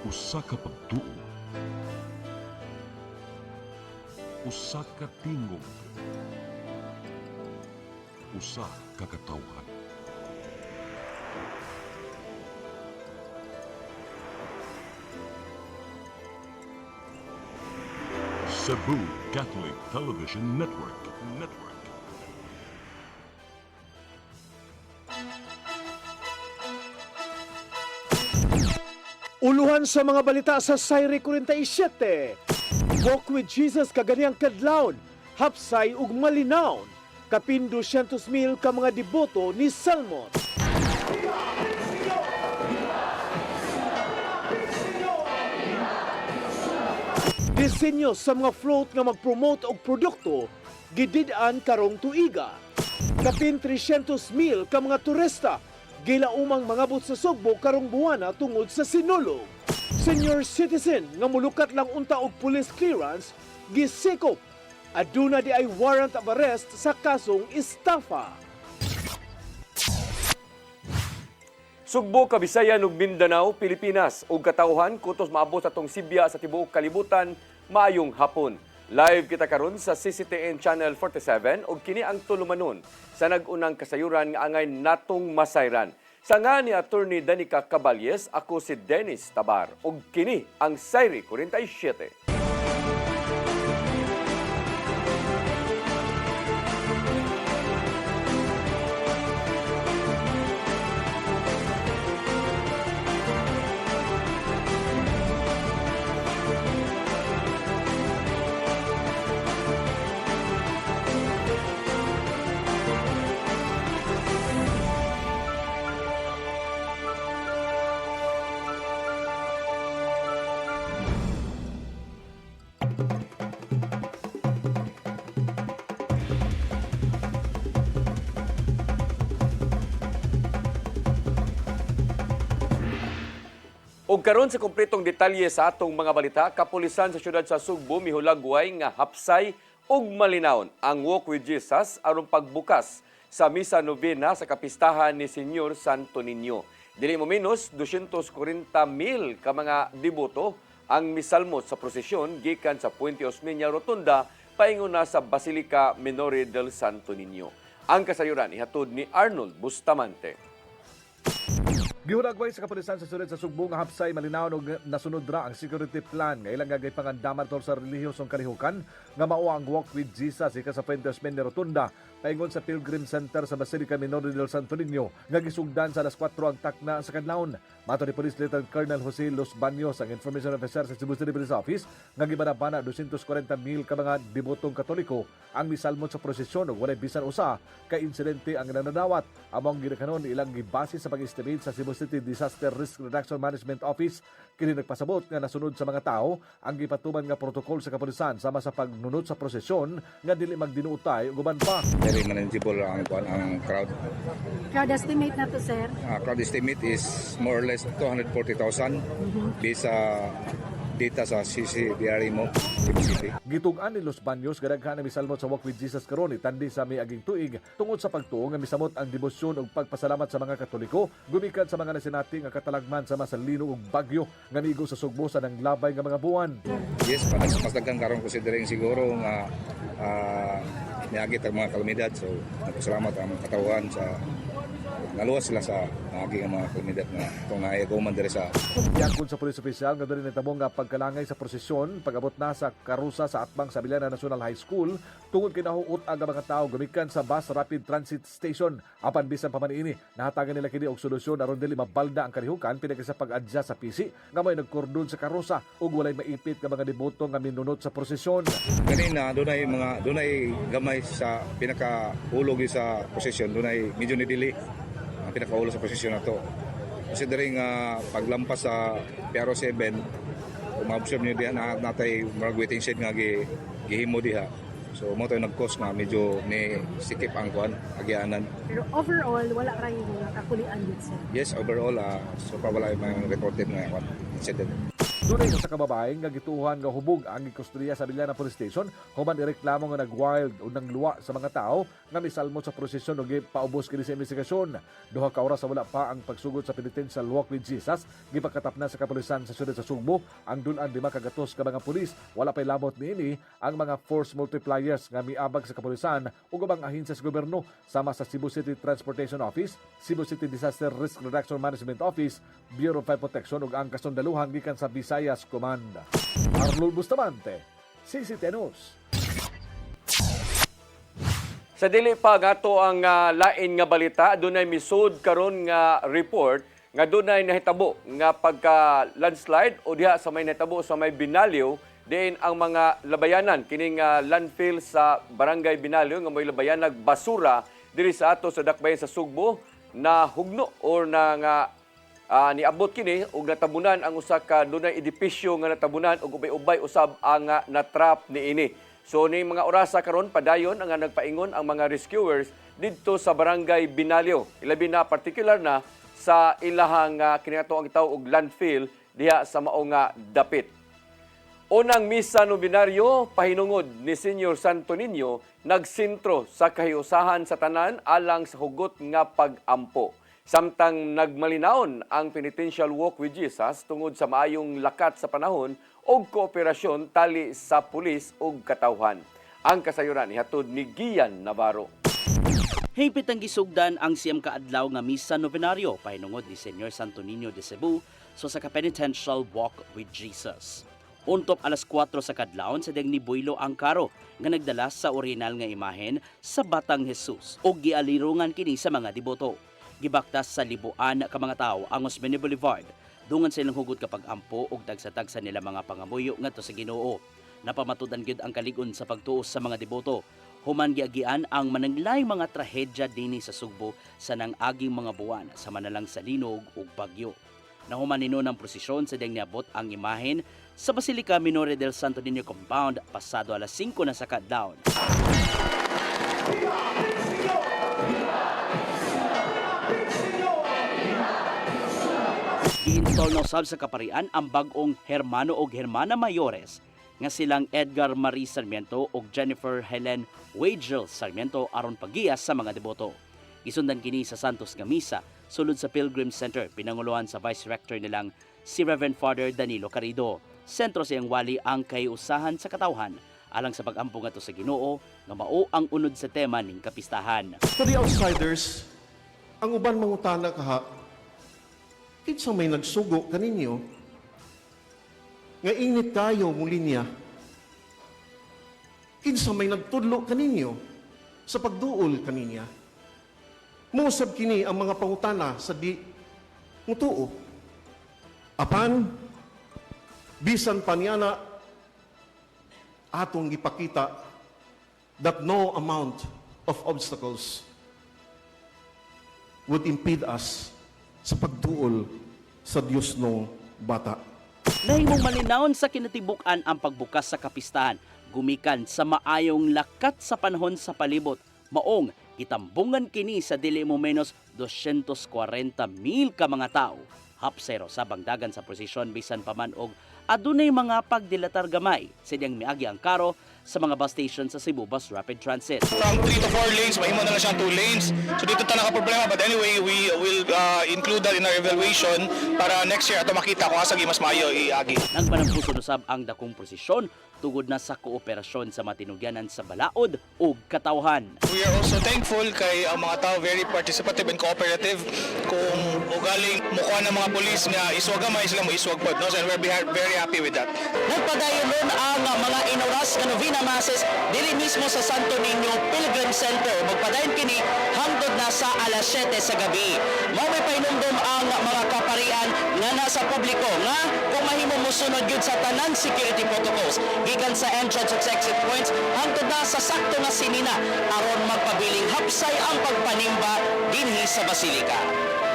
Usa ka pagtuo, usa ka tingog, usa ka katawhan. Cebu Catholic Television Network. Uluhan sa mga balita sa Sayre 47. Walk with Jesus kaganiyang kadlawon, hapsay ug malinaw. Kapin 200,000 ka mga deboto ni Salmon. Disenyo sa mga float nga mag-promote og produkto gidid-an karong tuiga. Kapin 300,000 ka mga turista gilaumang mga bot sa Sugbo karong buwana tungod sa sinulog. Senior citizen nga mulukat lang unta og police clearance gisikop. Aduna di ay warrant of arrest sa kasong estafa. Sugbo, Kabisayan ug Mindanao, Pilipinas ug katawhan kutos maabot atong Sibya sa tibuok kalibutan maayong hapon. Live kita karon sa CCTN Channel 47 ug kini ang tulumanon sa nag-unang kasayuran nga angay natong masayran. Sa nga ni Attorney Danica Caballes, ako si Dennis Tabar ug kini ang Sayre 47. Og karon sa kompletong detalye sa atong mga balita, kapulisan sa syudad sa Sugbo mihulagway nga hapsay ug malinawon ang Walk with Jesus aron pagbukas sa misa novena sa kapistahan ni Senyor Santo Niño. Dili mo menos 240,000 ka mga deboto ang misalmot sa prosesyon gikan sa Puente Osmeña Rotunda paingon na sa Basilica Minore del Santo Niño. Ang kasayuran ihatod ni Arnold Bustamante. Gihulagway sa kapulisan sa syudad sa Sugbo nga hapsay malinaw og nasunod ra ang security plan nga ilang gagay pangandaman tol sa relihiyosong kalihukan nga mao ang Walk with Jesus ika sa Puente Osmeña Rotunda paingon sa Pilgrim Center sa Basilica Minore del Santo Niño nga gisugdan sa alas 4 ang takna sa kadlawon. Mato ni Police Lieutenant Colonel Jose Los Baños ang information officer sa Cebu City Police Office nga gibanabana 240,000 ka mga debotong Katoliko ang misalmot sa prosesyon ug walay bisan usa ka insidente ang nanadawat. Among ginikanon ilang gibase sa pag-estimate sa Cebu City Disaster Risk Reduction Management Office kini nagpasabot nga nasunod sa mga tao ang gipatuman nga protokol sa kapulisan sama sa pagnunod sa prosesyon nga dili magdinuutay ug uban pa. Very manageable ang crowd. Crowd estimate na to, sir? Crowd estimate is more or less 240,000 based sa data sa CCDRE mo, Cebu City. Gitugan ni Los Baños gadaghan ang misalmot sa Walk with Jesus karon itandi sa miaging tuig tungod sa pagtuo nga misamot ang debosyon ug pagpasalamat sa mga Katoliko gumikan sa mga nasinati nga katalagman sa masalino ug bagyo nga migo sa Sugbo sa nanglabay nga mga buwan. Yes, mas daghan karon considering siguro nga niagit ang mga kalamidad. So, nagpasalamat ang mga katawan sa naluwas sila sa aging mga kalamidad na itong naiagoman diri sa Yakon sa police official nga doon nitabong nga pagkalangay sa prosesyon pag-abot na sa karusa sa atbang sa Biliana National High School tungod kinahuot ang mga tao gumikan sa Bus Rapid Transit Station. Apan bisan pa man ini nahatagan nila kini og solusyon aron dili mabalda ang kalihukan pinagi sa pag-adjust sa PC nga may nagkordon sa karusa ug walay maipit nga mga deboto nga minunot sa prosesyon. kanina dunay gamay sa pinakahulog sa prosesyon, dunay medyo nidili ang pinakaulo sa posisyon na to. Considering paglampas sa Piaro 7, kung ma-observe nyo diha natay marag waiting shed nga gihimo diha. So mo tayo nag-cause nga medyo ni sikip ang kuan agyanan. Pero overall, wala ra yung mga kakulian dito, sir? Yes, overall so pa wala yung mga reported nga kuan incident. Dunay sa kababae nga gituhan nga hubog ang gikustriya sa Biliana Police Station human ireklamo nga nag-wild o nangluwa sa mga tao nga misalmo sa prosesyon o paubos kini sa investigasyon. Duha ka oras sa wala pa ang pagsugod sa penitential walk with Jesus, gipakatap na sa kapulisan sa siyudad sa Sugbo ang dulan 5 kagatos ka mga pulis. Wala pay labot niini ang mga force multipliers nga miabag sa kapulisan ug ubang ahensya sa gobyerno sama sa Cebu City Transportation Office, Cebu City Disaster Risk Reduction Management Office, Bureau of Fire Protection ug ang kasundaluhan gikan sa Visayas Command. Arnold Bustamante, CCTV News. Sa dili pa gato ang lain nga balita, dunay misud karon nga report nga dunay nahitabo nga pagka landslide o diha sa may nahitabo sa may Binalyo diin ang mga labayanan kining landfill sa Barangay Binalyo nga may labayanag basura diri sa ato sa dakbayan sa Sugbo na hugno or na nga niabot kini ug natabunan ang usa ka dunay edipisyo nga natabunan ug ubay-ubay usab ang natrap niini. So ni mga orasa karon padayon ang nagpaingon ang mga rescuers didto sa Barangay Binalyo. Ilabi na particular na sa ilahang kinato ang tawag og landfill diha sa mao nga dapit. Unang misa no binaryo pahinungod ni Senior Santo Niño nagsentro sa kahiusahan sa tanan alang sa hugot nga pag-ampo. Samtang nagmalinaon ang penitential walk with Jesus tungod sa maayong lakat sa panahon o kooperasyon tali sa pulis o katawhan. Ang kasayuran ihatod ni Gian Navarro. Higpit ang gisugdan ang siyam kaadlaw nga misa novenaryo pahinungod ni Senior Santo Niño de Cebu sa penitential walk with Jesus. Untop alas 4 sa kadlawon sa deng ni Boylo ang karo nga nagdala sa original nga imahen sa Batang Jesus o gialirungan kini sa mga deboto. Gibaktas sa libuan ka mga tao ang Osmeña Boulevard. Dungan silang hugot kapag ampo ug tagsa-tagsa nila mga pangamuyo ngadto sa Ginoo. Napamatudan gyud ang kaligon sa pagtuos sa mga deboto. Human giagian ang mananglay mga trahedya dinhi sa Sugbo sa nang-aging mga buwan sa manalang sa linog ug bagyo. Nahuman nino ng prosesyon sa deng niabot ang imahen sa Basilica Minore del Santo Niño Compound pasado alas 5 na sa kadlawon. I-install na usab sa kaparian ang bag-ong Hermano o Hermana Mayores nga silang Edgar Marie Sarmiento o Jennifer Helen Wagel Sarmiento aron paggiya sa mga deboto. Isundan kini sa Santos nga misa sulod sa Pilgrim Center pinanguluhan sa Vice Rector nilang si Reverend Father Danilo Carido. Sentro siyang wali ang kayusahan sa katawhan alang sa pag-ampo ngadto sa Ginoo nga mao ang unod sa tema ning kapistahan. To the outsiders, ang uban mangutana kaha, kinsa may nagsugo kaninyo, nga init kayo mong linya, kinsa may nagtudlo kaninyo sa pagduol kaninya. Musab kini ang mga pangutana sa di mutuo. Apan, bisan panyana, atong gipakita that no amount of obstacles would impede us sa pagduol sa Diyos ng bata. Nahimong malinawon sa kinatibuk-an ang pagbukas sa kapistahan, gumikan sa maayong lakat sa panahon sa palibot, maong itambungan kini sa dili mo menos 240,000 ka mga tao. Hapsero sa bangdagan sa prosesyon bisan paman og adunay mga pagdilatar gamay sidyang miagi ang karo sa mga bus station sa Cebu Bus Rapid Transit. From 3 to 4 lanes, mahimo na lang siya 2 lanes. So dito talaga problema. But anyway, we will include that in our evaluation para next year ato makita kung asagi mas maayo iagi. Nagpanampuso usab ang dakong prosesyon tugod na sa kooperasyon sa matinugyanan sa balaod ug katawhan. We are also thankful kay ang mga tao very participative and cooperative. Kung ugaling mukha ng mga polis nga iswag gamay sila mo iswag pod. No? So we're very happy with that. Nagpadayon nun ang mga inoras nga novena masses dili mismo sa Santo Niño Pilgrim Center. Magpadayon kini hangtod na sa alas 7 sa gabi. Mao may pahinumdom ang mga kaparian nga nasa publiko nga kung mahimo mosunod gyud sa tanan security protocols gikan sa entrance ug exit points hangtod na sa sakto nga sinina aron magpabiling hapsay ang pagpanimba dinhi sa Basilica.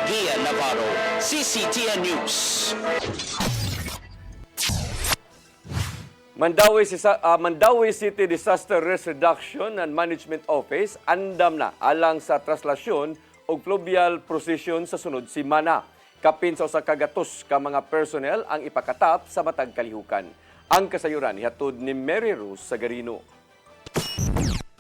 Gian Navarro, CCTN News. Mandawi City Disaster Risk Reduction and Management Office andam na alang sa traslasyon o fluvial procession sa sunod simana. Kapin sa usa ka gatos ka mga personnel ang ipakatap sa matag kalihukan. Ang kasayuran ihatod ni Mary Rose Sagarino.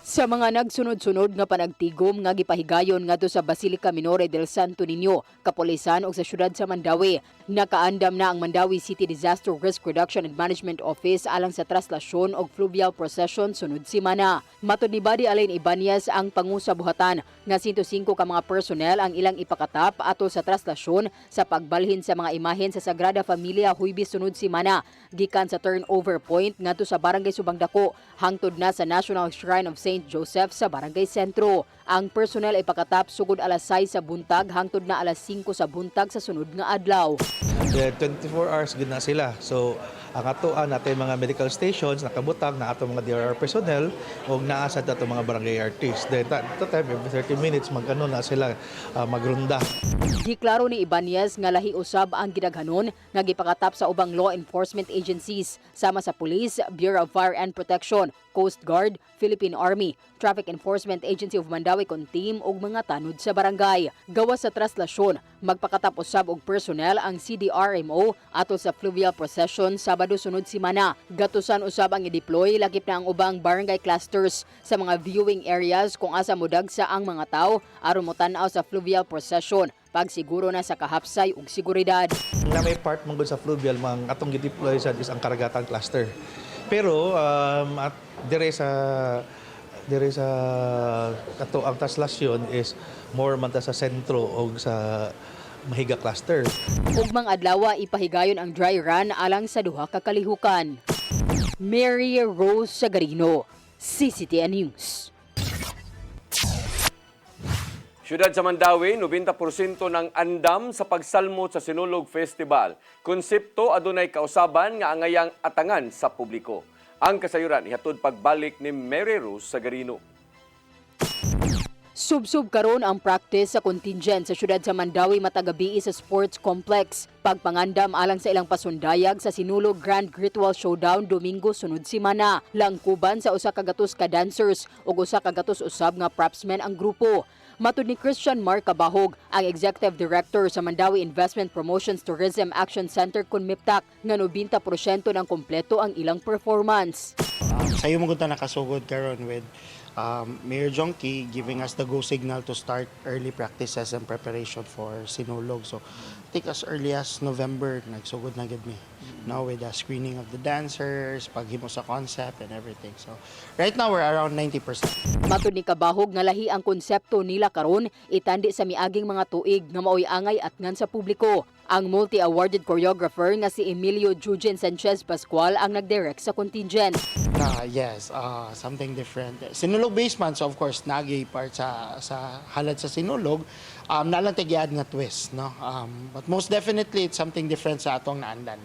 Sa mga nagsunod-sunod nga panagtigom nga gipahigayon ngadto sa Basilica Minore del Santo Niño, kapulisan ug sa syudad sa Mandawi, nakaandam na ang Mandawi City Disaster Risk Reduction and Management Office alang sa traslasyon og fluvial procession sunod semana. Matud ni Buddy Alain Ibanez ang pangusabuhatan nga 105 ka mga personnel ang ilang ipakatap ato sa traslasyon sa pagbalhin sa mga imahen sa Sagrada Familia Huibis sunod semana gikan sa turnover point ngadto sa Barangay Subangdako hangtod na sa National Shrine of St. Joseph sa Barangay Sentro. Ang personnel ay pakatap sugod alas 6 sa buntag hangtod na alas 5 sa buntag sa sunod nga adlaw. 24 hours gud na sila. So ang atoan natin mga medical stations nakabutang na ato mga DRR personnel o naasad ato mga barangay artists. Then to time every 30 minutes magkano na sila magrunda. Giklaro ni Ibanez nga lahi usab ang gidaghanon nga gipakatap sa ubang law enforcement agencies sama sa Police, Bureau of Fire and Protection, Coast Guard, Philippine Army, Traffic Enforcement Agency of Mandawi Contim ug mga tanod sa barangay. Gawas sa traslasyon, magpakatap usab og personnel ang CDRMO ato sa fluvial procession Sabado sunod semana. Gatusan usab ang i-deploy lakip na ang ubang barangay clusters sa mga viewing areas kung asa modagsa ang mga tao aron motan-aw sa fluvial procession. Pagsiguro na sa kahapsay ug seguridad. Na may part mong sa fluvial mga atong gideploy sa is ang karagatan cluster. Pero at dire sa ato ang traslasyon is more man ta sa sentro o sa Mahiga cluster. Ugmang adlaw ipahigayon ang dry run alang sa duha ka kalihukan. Mary Rose Sagarino, CCTN News. Siyudad sa Mandawi, 90% ng andam sa pagsalmot sa Sinulog Festival. Konsepto adunay kausaban nga angayang atangan sa publiko. Ang kasayuran ihatod pagbalik ni Mary Rose Sagarino. Subsub karon ang practice sa contingent sa syudad sa Mandawi matagabi sa sports complex. Pagpangandam alang sa ilang pasundayag sa Sinulog Grand Ritual Showdown Domingo sunod semana. Langkuban sa usa ka gatos ka dancers ug usa ka gatos usab nga propsmen ang grupo. Matud ni Christian Mark Cabahog, ang Executive Director sa Mandawi Investment Promotions Tourism Action Center Kunmiptak, nga 90% ng kompleto ang ilang performance. Sayo mo na nakasugod karon with Mayor Jonky giving us the go signal to start early practices and preparation for Sinulog. So, take as early as November, nagsugod na gid mi. Now with the screening of the dancers, paghimo sa concept and everything. So, right now we're around 90%. Matud ni Kabahog nga lahi ang konsepto nila karon itandi sa miaging mga tuig nga maoy angay atngan sa publiko. Ang multi-awarded choreographer nga si Emilio Jujin Sanchez Pascual ang nagdirect sa contingent. Yes, something different. Sinulog basement, so of course, nagi part sa halad sa Sinulog. Nalang tigiad nga twist, no? But most definitely, it's something different sa atong naandan.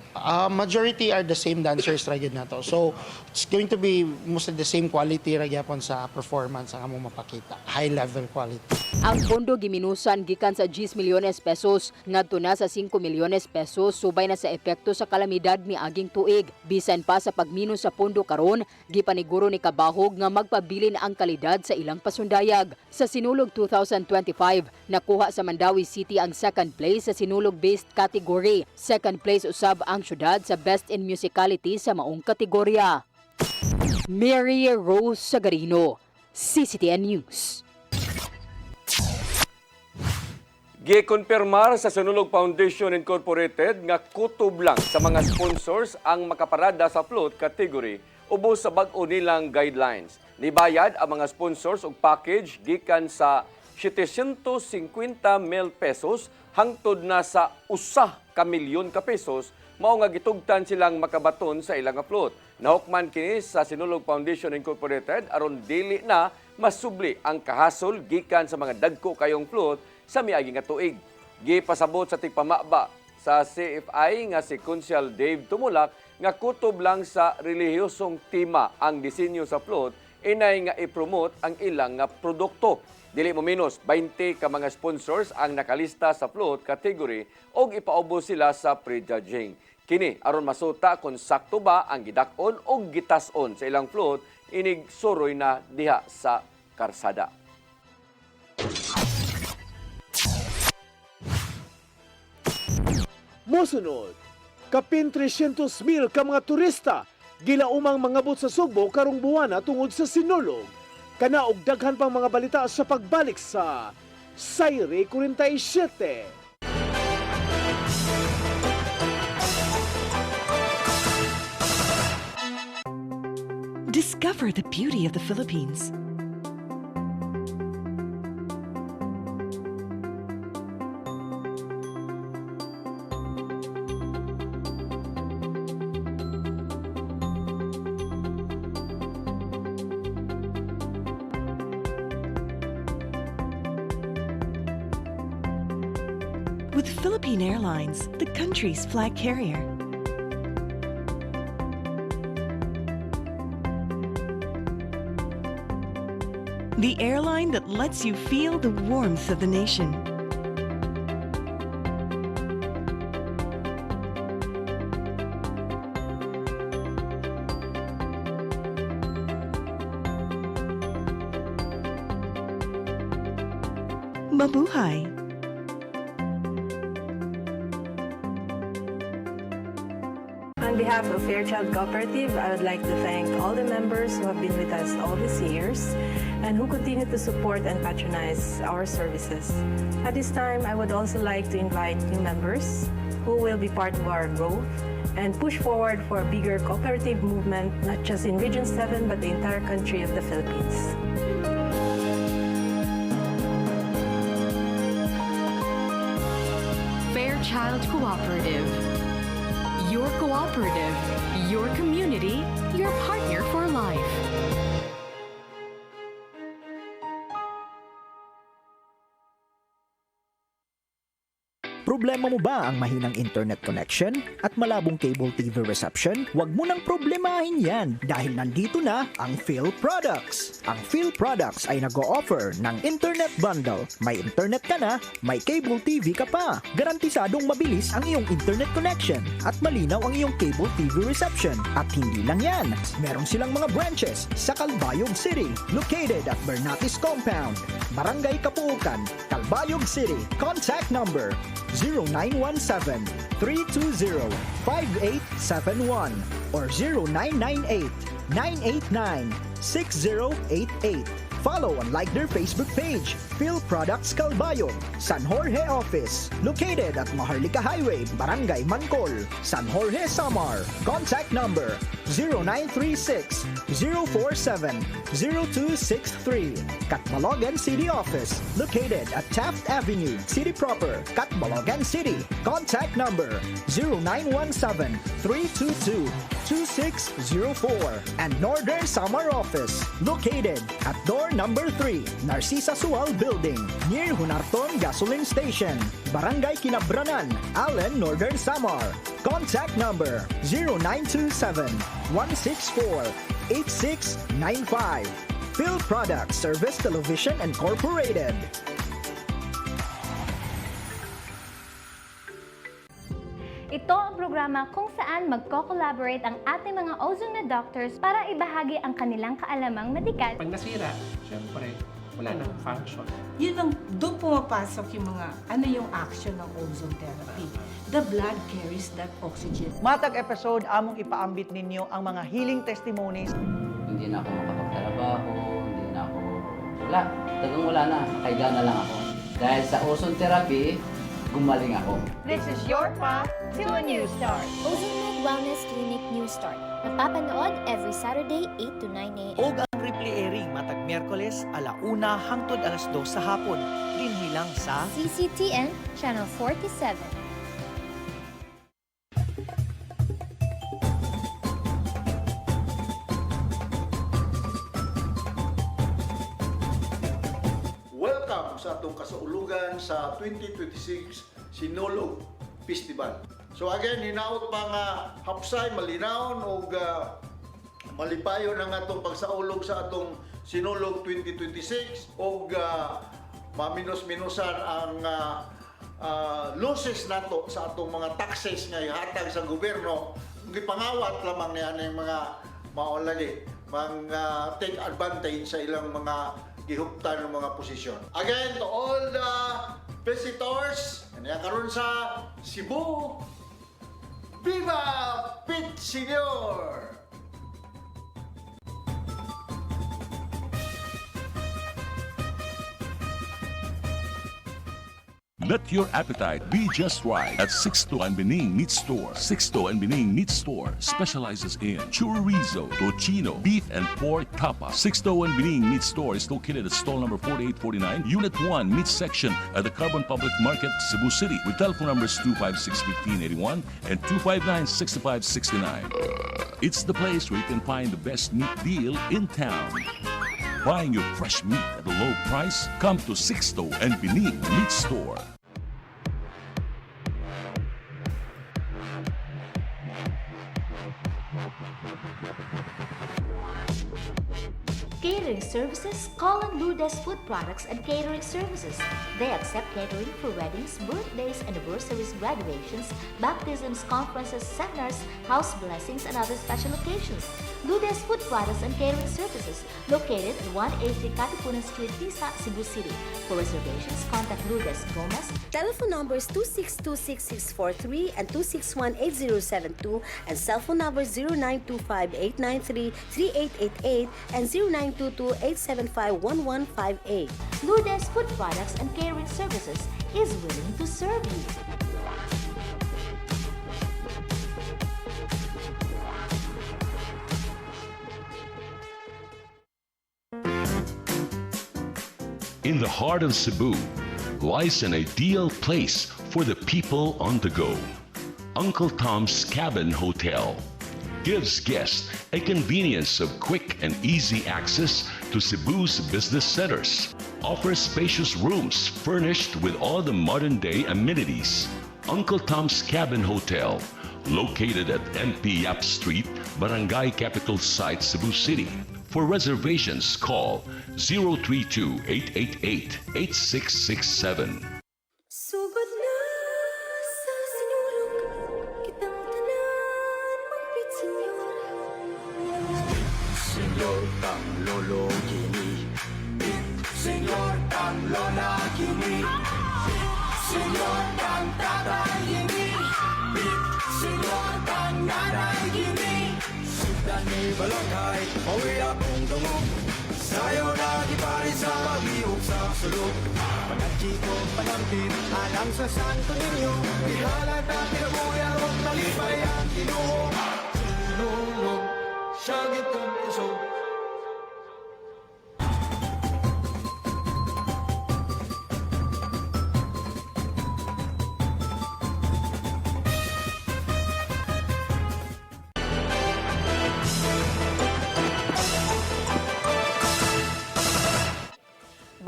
Majority are the same dancers ragid na to. So, it's going to be mostly the same quality ragyapon sa performance ang among mapakita. High level quality. Ang pondo giminusan gikan sa 10 milyones pesos ngadto na sa 5 milyones pesos subay na sa epekto sa kalamidad miaging tuig. Bisan pa sa pagminus sa pondo karon, gipaniguro ni Kabahog nga magpabilin ang kalidad sa ilang pasundayag. Sa Sinulog 2025, nakuha sa Mandawi City ang second place sa Sinulog-based category. Second place usab ang syudad sa Best in Musicality sa maong kategorya. Mary Rose Sagarino, CCTN News. Gikonfirmar sa Sinulog Foundation Incorporated nga kutob lang sa mga sponsors ang makaparada sa float category ubos sa bag-o nilang guidelines. Nibayad ang mga sponsors og package gikan sa 750,000 pesos hangtod na sa 1 milyon ka pesos mao nga gitugtan silang makabaton sa ilang float. Nahukman kini sa Sinulog Foundation Incorporated aron dili na masubli ang kahasol gikan sa mga dagko kayong float sa miagi nga tuig. Gipasabot sa tigpamaba sa CFI nga si Consul Dave Tumulak nga kutob lang sa relihiyosong tema ang disenyo sa float inay nga i-promote ang ilang nga produkto. Dili mo minus 20 ka mga sponsors ang nakalista sa float category og ipaubos sila sa prejudging. Kini aron masuta kung sakto ba ang gidak-on o gitas-on sa ilang float inig suroy na diha sa karsada. Mosunod, kapin 300,000 ka mga turista gilaumang mangabot sa Sugbo karong buwana tungod sa Sinulog. Kana og daghan pang mga balita sa pagbalik sa Sayre 47. Discover the beauty of the Philippines. With Philippine Airlines, the country's flag carrier. The airline that lets you feel the warmth of the nation. Mabuhay! On behalf of Fairchild Cooperative, I would like to thank all the members who have been with us all these years and who continue to support and patronize our services. At this time, I would also like to invite new members who will be part of our growth and push forward for a bigger cooperative movement, not just in Region 7, but the entire country of the Philippines. Fairchild Cooperative. Your cooperative, your community, your partner for life. Problema mo ba ang mahinang internet connection at malabong cable TV reception? Huwag mo nang problemahin yan dahil nandito na ang Phil Products. Ang Phil Products ay nag-o-offer ng internet bundle. May internet ka na, may cable TV ka pa. Garantisadong mabilis ang iyong internet connection at malinaw ang iyong cable TV reception. At hindi lang yan, meron silang mga branches sa Calbayog City, located at Bernatis Compound, Barangay Kapuukan, Calbayog City. Contact number 0917-320-5871 or 0998-989-6088. Follow and like their Facebook page, Phil Products Calbayog, San Jorge Office, located at Maharlika Highway, Barangay Mancol, San Jorge, Samar. Contact number 0936-047-0263. Catbalogan City Office, located at Taft Avenue, City Proper, Catbalogan City. Contact number 0917-322-2604. And Northern Samar Office, located at door number 3, Narcisa Sual Building, near Hunarton Gasoline Station, Barangay Kinabranan, Allen, Northern Samar. Contact number 0927-164-8695. Phil Products Service Television Incorporated. Ito ang programa kung saan magko-collaborate ang ating mga ozone na doctors para ibahagi ang kanilang kaalamang medikal. Pag nasira, syempre, wala nang function. Yun ang, doon pumapasok yung mga, ano yung action ng ozone therapy. The blood carries that oxygen. Matag episode, among ipaambit ninyo ang mga healing testimonies. Hindi na ako makapagtrabaho, hindi na ako, wala, tagang wala na, kaiga na lang ako. Dahil sa ozone therapy, gumaling ako. This is your path to a new start. Ozomed Wellness Clinic New Start. Napapanood every Saturday 8 to 9 a.m. Og ang replay airing matag Miyerkules, 1:00 hangtod 2:00 sa hapon. Dinhi lang sa CCTN Channel 47. Welcome sa atong kasaulugan sa 2026 Sinulog Festival. So again, hinaot pa nga hapsay, malinawon o malipayon ang atong pagsaulog sa atong Sinulog 2026 o maminus-minusan ang losses nato sa atong mga taxes nga ihatag sa gobyerno. Gipangawat lamang niya ng mga maolali, mga take advantage sa ilang mga gihuptan ng mga posisyon. Again, to all the visitors, karon sa Cebu, Viva Pit Senior! Let your appetite be just right at Sixto and Bening Meat Store. Sixto and Bening Meat Store specializes in chorizo, tocino, beef, and pork tapas. Sixto and Bening Meat Store is located at stall number 4849, Unit 1, Meat Section at the Carbon Public Market, Cebu City, with telephone numbers 256-1581 and 259-6569. It's the place where you can find the best meat deal in town. Buying your fresh meat at a low price? Come to Sixto and Bening Meat Store. Catering services, call on Lourdes Food Products and Catering Services. They accept catering for weddings, birthdays, anniversaries, graduations, baptisms, conferences, seminars, house blessings, and other special occasions. Lourdes Food Products and Catering Services, located at 183 Katipunan Street, Tisa, Cebu City. For reservations, contact Lourdes Gomez. Telephone numbers 2626643 and 2618072 and cell phone numbers 0925-893-3888 and 0922-875-1158. Lourdes Food Products and Catering Services is willing to serve you. In the heart of Cebu lies an ideal place for the people on the go. Uncle Tom's Cabin Hotel gives guests a convenience of quick and easy access to Cebu's business centers. Offers spacious rooms furnished with all the modern-day amenities. Uncle Tom's Cabin Hotel, located at MP Yap Street, Barangay Capital Site, Cebu City. For reservations, call 032-888-8667. Sugod na sa sinulog, kitang tanan mapit senyor. Senyor tang lolo kini, senyor tang lola kini, senyor tang tatay kini, senyor tang nanay kini. Sudan ni balakay, pawi akong tungog. Sayo na gipari sa pag-iog sa sulog. Panagki ko panampin, alang sa Santo Niño. Ihalag na pinabuya ron, malipay ang Ginoo. Sinulog, siya gitong isog.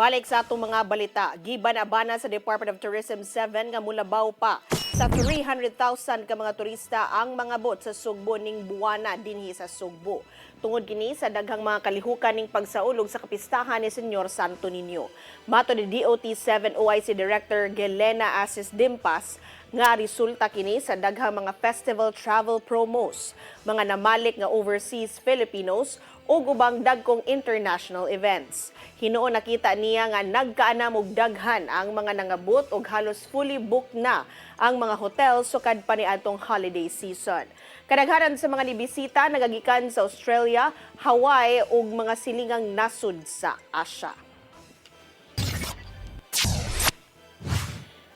Balik sa atong mga balita, giban-abana sa Department of Tourism 7 nga mulabaw pa sa 300,000 ka mga turista ang mga bot sa Sugbo ning buwana dinhi sa Sugbo. Tungod kini sa daghang mga kalihukan ning pagsaulog sa kapistahan ni Senyor Santo Niño. Mato ni DOT7 OIC Director Gelena Asis Dimpas nga resulta kini sa daghang mga festival travel promos, mga namalik nga overseas Filipinos ug ubang dagkong international events. Hinuon nakita niya nga nagkaanam og daghan ang mga nangabot ug halos fully booked na ang mga hotel sukad pa niadtong holiday season. Kadaghanan sa mga nibisita nagagikan sa Australia, Hawaii ug mga silingang nasud sa Asia.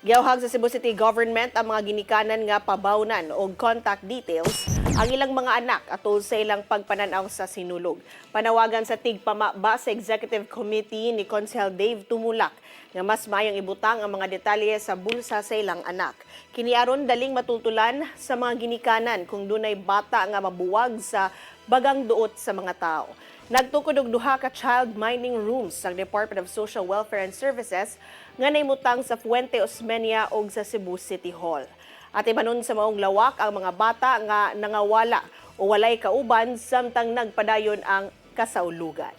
Giawhag sa Cebu City Government ang mga ginikanan nga pabawnan og contact details ang ilang mga anak atol sa ilang pagpananaw sa sinulog. Panawagan sa tigpamaba sa Executive Committee ni Consel Dave Tumulak nga mas mayong ibutang ang mga detalye sa bulsa sa ilang anak. Kiniaron daling matutulan sa mga ginikanan kung dunay bata nga mabuwag sa bagang duot sa mga tao. Nagtukod og duha ka child minding rooms sa Department of Social Welfare and Services nga naimutang sa Fuente Osmeña ug sa Cebu City Hall. At ibanon sa maong lawak ang mga bata nga nangawala o walay kauban samtang nagpadayon ang kasaulugan.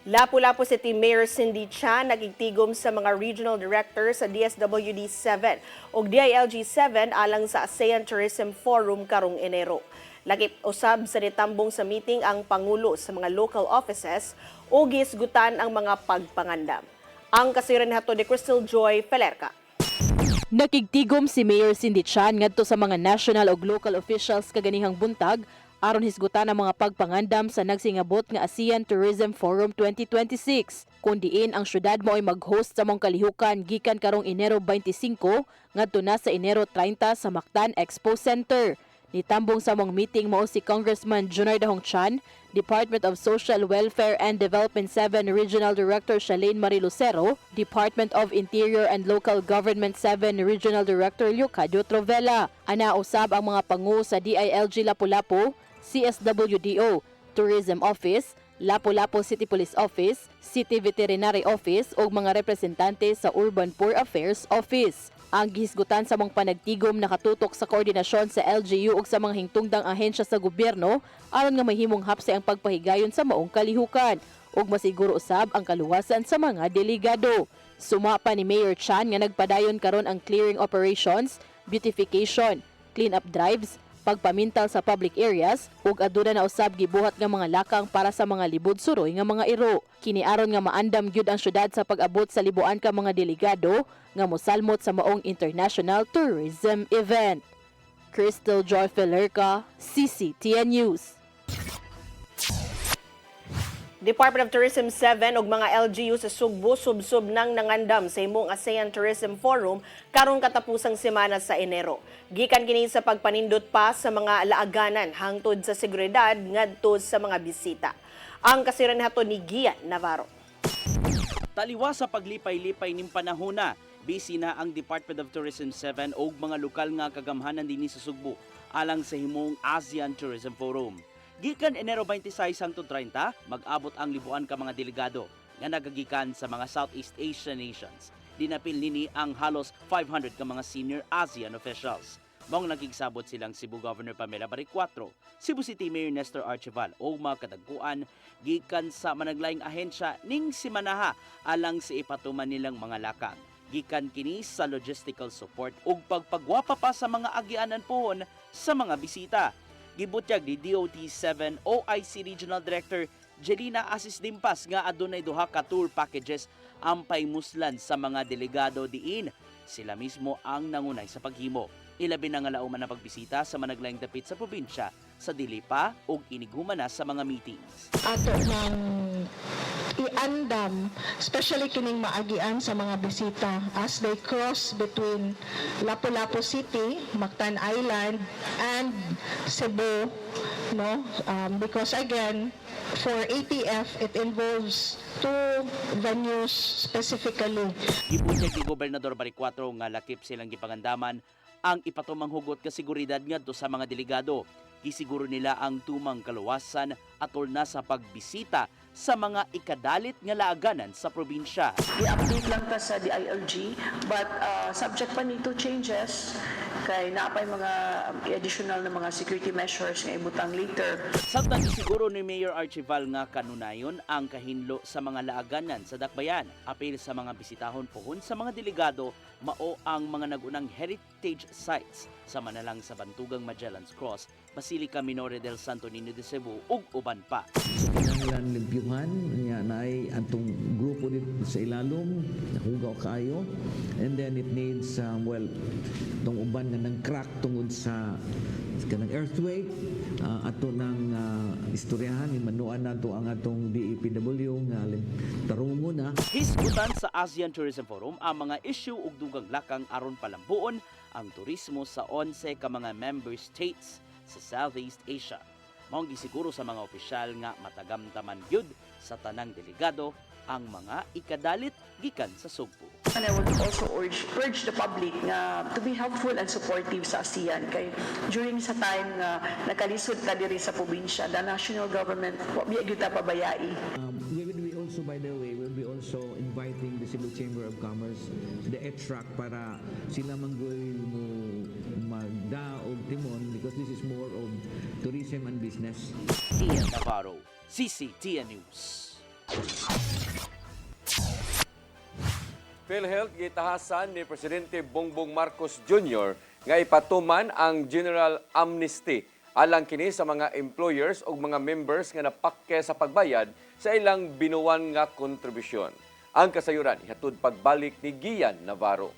Lapu-Lapu City Mayor Cindy Chan nagigtigom sa mga regional directors sa DSWD 7 ug DILG 7 alang sa ASEAN Tourism Forum karong Enero. Lagip usab sa nitambong sa meeting ang Pangulo sa mga local offices o gisgutan ang mga pagpangandam. Ang kasiran hato ni Crystal Joy Pelerca. Nakigtigom si Mayor Cindy Chan ngadto sa mga national ug local officials kaganihang buntag aron hisgutan ang mga pagpangandam sa nagsingabot nga ASEAN Tourism Forum 2026. Kung diin ang syudad mo ay mag-host sa mong kalihukan gikan karong Enero 25 ngadto na sa Enero 30 sa Mactan Expo Center. Nitambong sa mong meeting mao si Congressman Junard Dahong Chan, Department of Social Welfare and Development 7 Regional Director Shalane Marie Lucero, Department of Interior and Local Government 7 Regional Director Leocadio Trovella. Ana usab ang mga pangu sa DILG Lapu-Lapu, CSWDO, Tourism Office, Lapu-Lapu City Police Office, City Veterinary Office ug mga representante sa Urban Poor Affairs Office. Ang gihisgutan sa mga panagtigom nakatutok sa koordinasyon sa LGU ug sa mga hingtungdang ahensya sa gobyerno aron nga mahimong hapsay ang pagpahigayon sa maong kalihukan ug masiguro usab ang kaluwasan sa mga delegado. Suma pa ni Mayor Chan nga nagpadayon karon ang clearing operations, beautification, clean-up drives, pagpamintal sa public areas ug aduna na usab gibuhat nga mga lakang para sa mga libod suroy nga mga iro. Kini aron nga maandam gyud ang syudad sa pag-abot sa libuan ka mga delegado nga mosalmot sa maong international tourism event. Crystal Joy Felerca, CCTN News. Department of Tourism 7 ug mga LGU sa Sugbo subsob nang nangandam sa himong ASEAN Tourism Forum karong katapusang semana sa Enero. Gikan kini sa pagpanindot pa sa mga laaganan hangtod sa seguridad ngadto sa mga bisita. Ang kasiran hato ni Gian Navarro. Taliwa sa paglipay-lipay ning panahona, busy na ang Department of Tourism 7 ug mga lokal nga kagamhanan dinhi sa Sugbo alang sa himong ASEAN Tourism Forum. Gikan Enero 26 hangtod 30, mag-abot ang libuan ka mga delegado nga nagagikan sa mga Southeast Asian nations. Dinapil nini ang halos 500 ka mga senior ASEAN officials. Mong nagigsabot silang Cebu Governor Pamela Baricuatro, Cebu City Mayor Nestor Archival o mga kadagkuan gikan sa managlaing ahensya ning simanaha alang sa ipatuman nilang mga lakang. Gikan kini sa logistical support ug pagpagwapa pa sa mga agianan pohon sa mga bisita. Gibutyag ni DOT-7 OIC Regional Director Jelina Asis Dimpas nga adunay duha ka tour packages ang paimuslan sa mga delegado diin. Sila mismo ang nangunay sa paghimo. Ilabi na nga lauman na pagbisita sa managlaing dapit sa probinsya sa dili pa ug inighuman na sa mga meetings. Ato ng iandam, especially kining maagian sa mga bisita as they cross between Lapu-Lapu City, Mactan Island, and Cebu, no? Because again, for ATF, it involves two venues specifically. Gibutyag ni Gobernador Baricuatro nga lakip silang gipangandaman ang ipatumang hugot ka seguridad ngadto sa mga delegado. Gisiguro nila ang tumang kaluwasan atol na sa pagbisita sa mga ikadalit nga laaganan sa probinsya. I-update lang ta sa DILG but subject pa nito changes kay naapay mga additional na mga security measures nga ibutang later. Samtang isiguro ni Mayor Archival nga kanunayon ang kahinlo sa mga laaganan sa Dakbayan. Apil sa mga bisitahon pohon sa mga delegado mao ang mga nagunang heritage sites sa manalang sa Bantugang Magellan's Cross, Basilica Minore del Santo Niño de Cebu ug uban pa. Kinahanglan limpyuhan niya naay atong grupo dito sa ilalom nahugaw kaayo, and then it needs tong uban nga nang crack tungod sa kanang earthquake ato nang istoryahan manuan nato ang atong DEPW nga tarungo na. Hisgutan sa ASEAN Tourism Forum ang mga issue ug dugang lakang aron palambuon ang turismo sa 11 ka mga member states sa Southeast Asia. Maong gisiguro sa mga opisyal nga matagamtaman gyud sa tanang delegado ang mga ikadalit gikan sa Sugbo. And I would also urge the public nga to be helpful and supportive sa ASEAN kay during sa time nga nakalisod ta diri sa probinsya, the national government wa gyud ta pabayai. We also, by the way, will be also inviting the Cebu Chamber of Commerce, the ETRAC, para sila manggoy mo magdaog timon because this is more of tourism and business. Gian Navarro, CCTN News. PhilHealth gitahasan ni Presidente Bongbong Marcos Jr. nga ipatuman ang General Amnesty alang kini sa mga employers o mga members nga napakke sa pagbayad sa ilang binuwan nga kontribusyon. Ang kasayuran ihatod pagbalik ni Gian Navarro.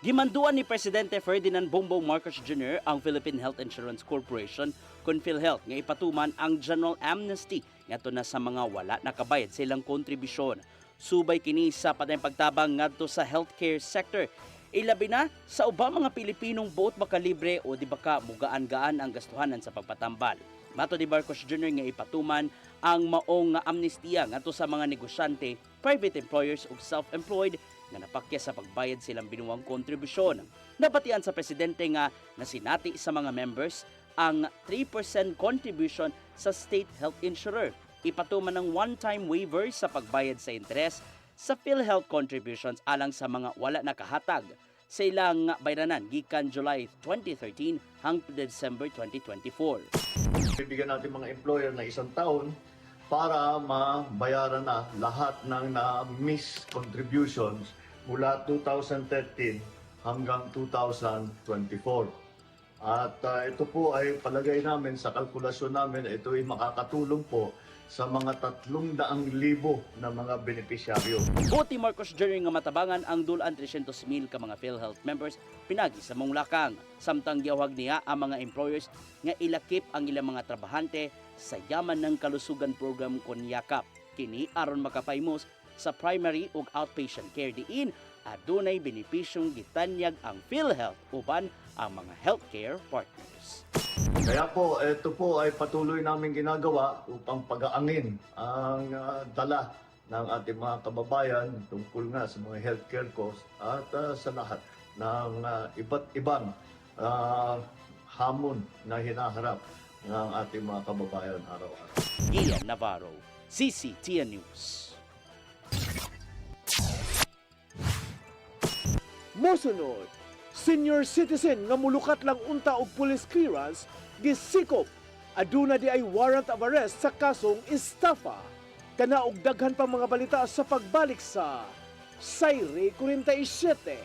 Gimanduan ni Presidente Ferdinand Bongbong Marcos Jr. ang Philippine Health Insurance Corporation kon PhilHealth nga ipatuman ang general amnesty ngadto na sa mga wala nakabayad sa ilang kontribusyon. Subay kini sa patayng pagtabang ngadto sa healthcare sector. Ilabi na sa ubang mga Pilipinong buot makalibre o di baka mugaan-gaan ang gastuhanan sa pagpatambal. Mato ni Marcos Jr. nga ipatuman ang maong amnestiya ngadto sa mga negosyante, private employers ug self-employed nga napakya sa pagbayad silang binuwang kontribusyon. Nabatian sa presidente nga nasinati sa mga members ang 3% contribution sa state health insurer. Ipatuman ng one-time waiver sa pagbayad sa interes sa PhilHealth contributions alang sa mga wala nakahatag sa ilang bayranan gikan July 2013 hangtod December 2024. Bibigyan natin mga employer na 1 taon para mabayaran na lahat ng na-miss contributions mula 2013 hanggang 2024. At ito po ay palagay namin sa kalkulasyon namin, ito ay makakatulong po sa mga 300,000 na mga benepisyaryo. Buti Marcos Jr. nga matabangan ang dulan 300,000 ka mga PhilHealth members pinagi sa Mongulakang. Samtang giyawag niya ang mga employers nga ilakip ang ilang mga trabahante sa Yaman ng Kalusugan Program kon yakap. Kini aron makapaymos sa primary ug outpatient care diin adunay benepisyong gitanyag ang PhilHealth uban ang mga healthcare partners. Kaya po, ito po ay patuloy namin ginagawa upang pag-aangin ang dala ng ating mga kababayan tungkol nga sa mga healthcare costs at sa lahat ng iba't ibang hamon na hinaharap ng ating mga kababayan araw-araw. Ian Navarro, CCTN News. Mosunod, senior citizen nga mulukat lang unta og police clearance gisikop. Aduna di ay warrant of arrest sa kasong estafa. Kana og daghan pang mga balita sa pagbalik sa Sayre 47.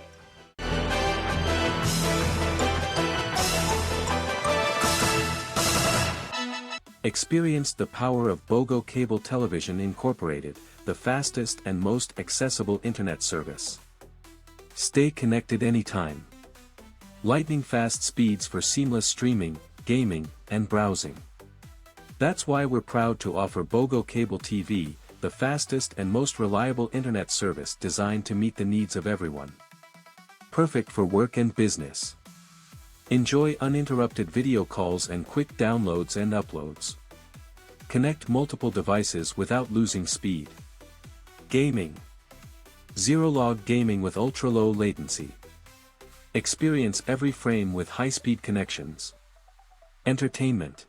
Experience the power of Bogo Cable Television Incorporated, the fastest and most accessible internet service. Stay connected anytime. Lightning-fast speeds for seamless streaming, gaming, and browsing. That's why we're proud to offer Bogo Cable TV, the fastest and most reliable internet service designed to meet the needs of everyone. Perfect for work and business. Enjoy uninterrupted video calls and quick downloads and uploads. Connect multiple devices without losing speed. Gaming. Zero-log gaming with ultra-low latency. Experience every frame with high-speed connections. Entertainment.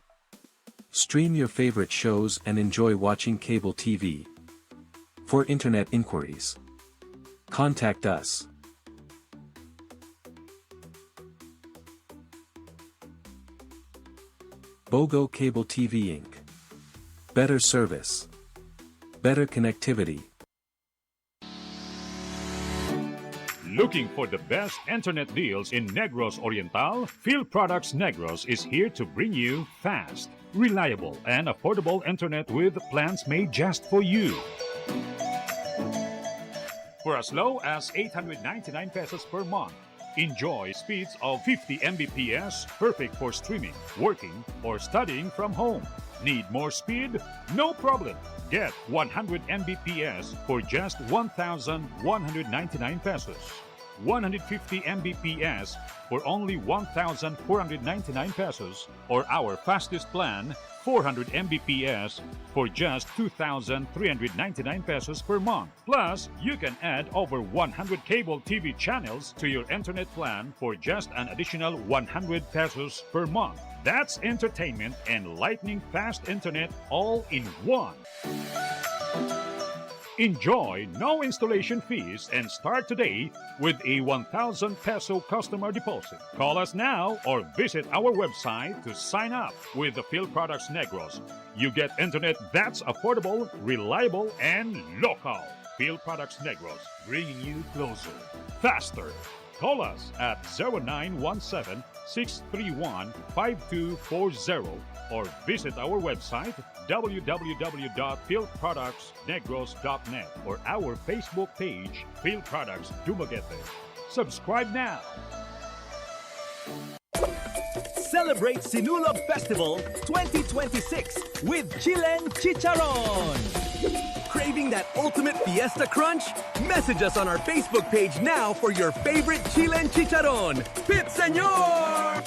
Stream your favorite shows and enjoy watching cable TV. For internet inquiries, contact us. Bogo Cable TV Inc. Better service. Better connectivity. Looking for the best internet deals in Negros Oriental? PhilProducts Negros is here to bring you fast, reliable, and affordable internet with plans made just for you. For as low as 899 pesos per month, enjoy speeds of 50 Mbps, perfect for streaming, working, or studying from home. Need more speed? No problem. Get 100 Mbps for just 1,199 pesos. 150 Mbps for only 1,499 pesos, or our fastest plan, 400 Mbps for just 2,399 pesos per month. Plus, you can add over 100 cable TV channels to your internet plan for just an additional 100 pesos per month. That's entertainment and lightning-fast internet all in one. Enjoy no installation fees and start today with a 1,000 peso customer deposit. Call us now or visit our website to sign up with the PhilProducts Negros. You get internet that's affordable, reliable, and local. PhilProducts Negros, bringing you closer, faster. Call us at 0917-631-5240 or visit our website www.philproductsnegros.net or our Facebook page, PhilProducts Dumaguete. Subscribe now. Celebrate Sinulog Festival 2026 with Chilen Chicharon. Craving that ultimate fiesta crunch? Message us on our Facebook page now for your favorite Chilen Chicharon. Pit Señor!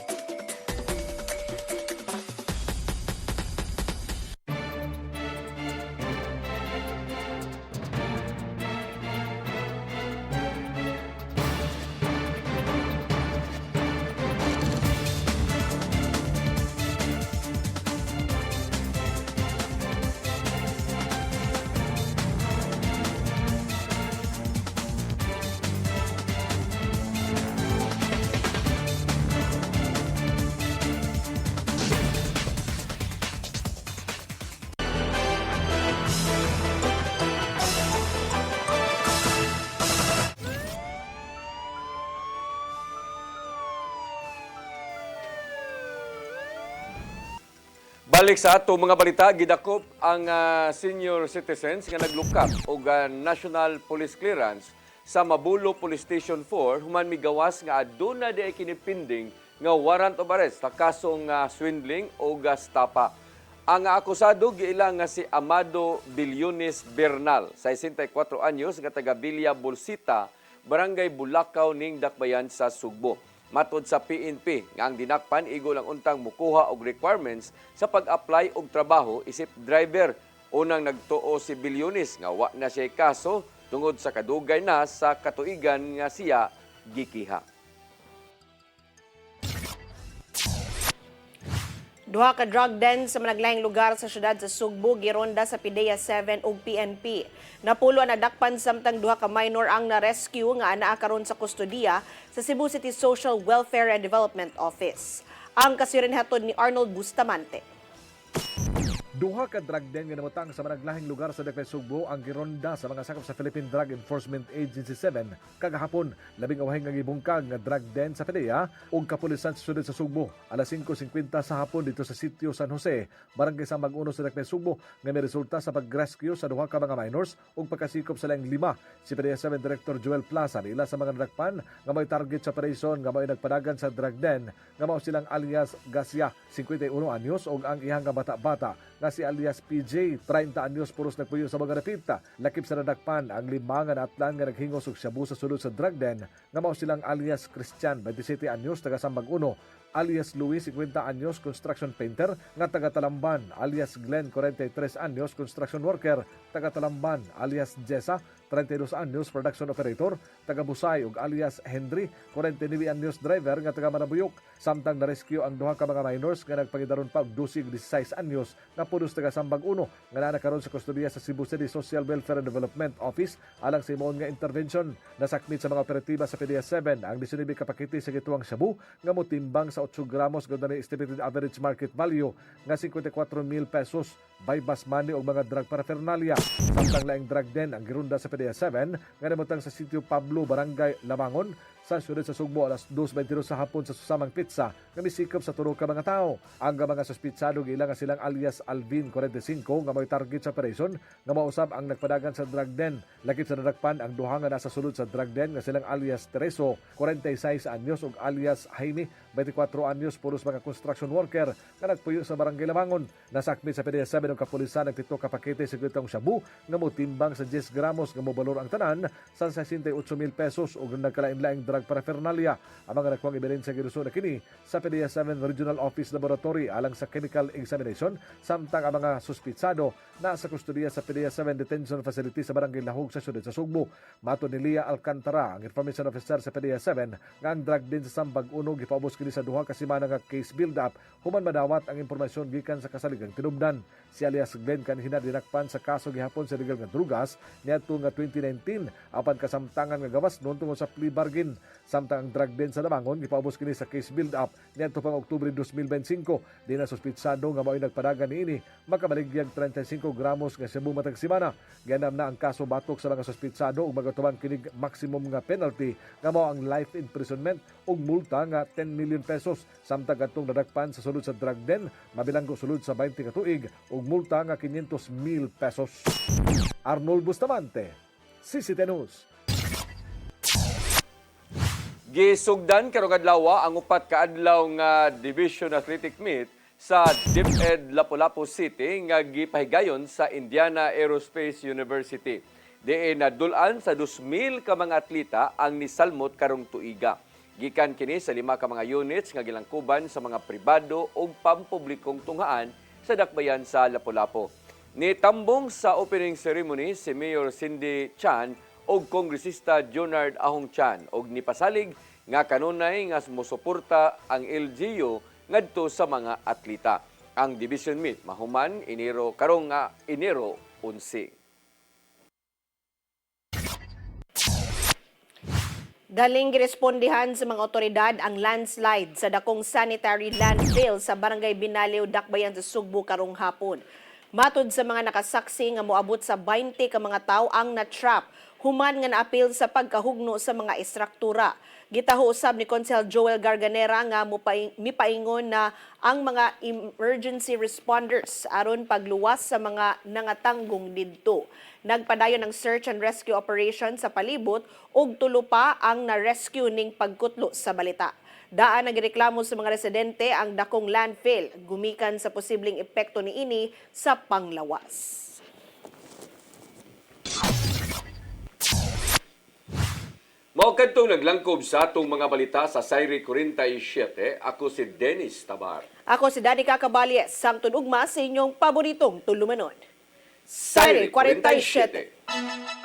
Balik sa ato mga balita, gidakop ang senior citizens nga naglukat og National Police Clearance sa Mabulo Police Station 4 human migawas nga aduna di ay kinipinding nga warrant of arrest sa kasong swindling o stapa. Ang akusado giilang nga si Amado Bilyones Bernal, 64 anyos, nga taga Villa Bolsita, Barangay Bulacau ning Dakbayan sa Sugbo. Matod sa PNP, nga ang dinakpan igol ang untang mukuha og requirements sa pag-apply og trabaho isip driver. Unang nagtuo si Bilyones nga wa na siya kaso tungod sa kadugay na sa katuigan nga siya gikiha. Duha ka drug den sa managlayang lugar sa syudad sa Sugbo gironda sa PDEA 7 ug PNP. Napulo na dakpan samtang duha ka minor ang na-rescue nga anaa karon sa kustodiya sa Cebu City Social Welfare and Development Office. Ang kasirin hatod ni Arnold Bustamante. Duha ka drug den nga namutang sa managlahing lugar sa Dakbayan Sugbo ang gironda sa mga sakop sa Philippine Drug Enforcement Agency 7 kagahapon. Labing away nga gibungkag nga drug den sa PDEA ug kapulisan sa syudad sa Sugbo. Alas 5:50 sa hapon dito sa sitio San Jose, barangay sa Mag-uno sa Dakbayan Sugbo, nga may resulta sa pag-rescue sa duha ka mga minors ug pagkasikop sa laing 5. Si PDEA 7 Director Joel Plaza ila sa mga nadakpan nga may target sa operation nga may nagpadagan sa drug den nga mao silang alias Garcia, 51 anyos ug ang iyang nga bata-bata nga si alias PJ, 30 anyos, puros nagpuyo sa mga napita. Lakip sa nadakpan ang 5 nga naatlan nga naghingos og shabu sa sulod sa drug den nga mao silang alias Christian, 27 anyos, taga Sambag 1, alias Luis, 50 anyos, construction painter, nga taga Talamban, alias Glenn, 43 anyos, construction worker, taga Talamban, alias Jessa, 32 anyos, production operator, taga Busay ug alias Henry, 49 anyos, driver nga taga Manabuyok. Samtang na-rescue ang duha ka mga minors nga nagpangidaron pa og 16 anyos nga pulos taga Sambag 1 nga naa karon sa kustodiya sa Cebu City Social Welfare and Development Office alang sa imoon nga intervention. Nasakmit sa mga operatiba sa PDEA 7 ang 19 ka pakete sa gituang shabu nga motimbang sa 8 gramos ganda ni estimated average market value nga 54,000 pesos, bypass money o mga drug paraphernalia. Samtang laing drug den ang girunda sa PDEA 7 nga namutang sa sitio Pablo, Barangay Lamangon sa syudad sa Sugbo alas 2:22 sa hapon sa susamang pizza nga misikop sa tulo ka mga tao. Ang mga suspitsado giilang nga silang alias Alvin, 45, nga may target sa operation nga mausab ang nagpadagan sa drug den. Lakip sa nadakpan ang duha nga nasa sulod sa drug den nga silang alias Tereso, 46 anyos ug alias Jaime, 24 anyos, puros mga construction worker nga nagpuyo sa Barangay Lamangon. Nasakmit sa PDEA 7 ng kapulisan ang 7 ka pakete sa gitong shabu nga motimbang sa 10 gramos nga mobalor ang tanan sa 68,000 pesos ug nagkalain-laing drug paraphernalia. Ang mga nakuwang ebidensya giruso na kini sa PDEA 7 Regional Office Laboratory alang sa chemical examination, samtang ang mga suspitsado na sa kustodiya sa PDEA 7 Detention Facility sa Barangay Lahog sa syudad sa Sugbo. Matod ni Lia Alcantara, ang information officer sa PDEA 7, nga ang drug din sa Sambag 1 gipaubos kini sa duha ka semana nga case build-up human madawat ang impormasyon gikan sa kasaligang tinubdan. Si alias Glenn kanhina dinakpan sa kaso gihapon sa legal nga drugas niadto nga 2019 apan kasamtangan nga gawas noon tungod sa plea bargain. Samtang ang drug den sa Lamangon gipaubos kini sa case build-up niadto pang Oktubre 2025. Di na suspitsado nga mao'y nagpadagan niini makabaligyag 35 gramos nga shabu matag semana. Ganam na ang kaso batok sa mga suspitsado ug magatubang kinig maximum nga penalty nga mao ang life imprisonment ug multa nga 10 million pesos. Samtang atong nadakpan sa sulod sa drug den mabilanggo sulod sa 20 ka tuig ug multa nga 500,000 pesos. Arnold Bustamante, CCT News. Gisugdan karong adlaw ang upat ka adlaw nga Division Athletic Meet sa DepEd Lapu-Lapu City nga gipahigayon sa Indiana Aerospace University. Diin nadulan sa 2,000 ka mga atleta ang nisalmot karong tuiga. Gikan kini sa 5 ka mga units nga gilangkuban sa mga pribado o pampublikong tunghaan sa dakbayan sa Lapu-Lapu. Nitambong sa opening ceremony si Mayor Cindy Chan o Kongresista Jonard Ahong Chan og nipasalig nga kanunay nga mosuporta ang LGU ngadto sa mga atleta. Ang division meet mahuman karong Enero 11. Galing girespondihan sa mga otoridad ang landslide sa dakong sanitary landfill sa Barangay Binaliw, Dakbayan sa Sugbo karong hapon. Matod sa mga nakasaksi nga moabot sa 20 ka mga tawo ang na-trap human nga naapil sa pagkahugno sa mga estruktura. Gitaho usab ni Konsehal Joel Garganera nga mipaingon na ang mga emergency responders aron pagluwas sa mga nangatanggong didto. Nagpadayon ng search and rescue operation sa palibot ug tulo pa ang na-rescue ning pagkutlo sa balita. Daan nagreklamo sa mga residente ang dakong landfill gumikan sa posibleng epekto niini sa panglawas. Mao kadtong naglangkob sa atong mga balita sa Sayri 47, ako si Dennis Tabar. Ako si Danica Caballes, samtod ugma sa inyong paboritong tulumanon. Sayri 47.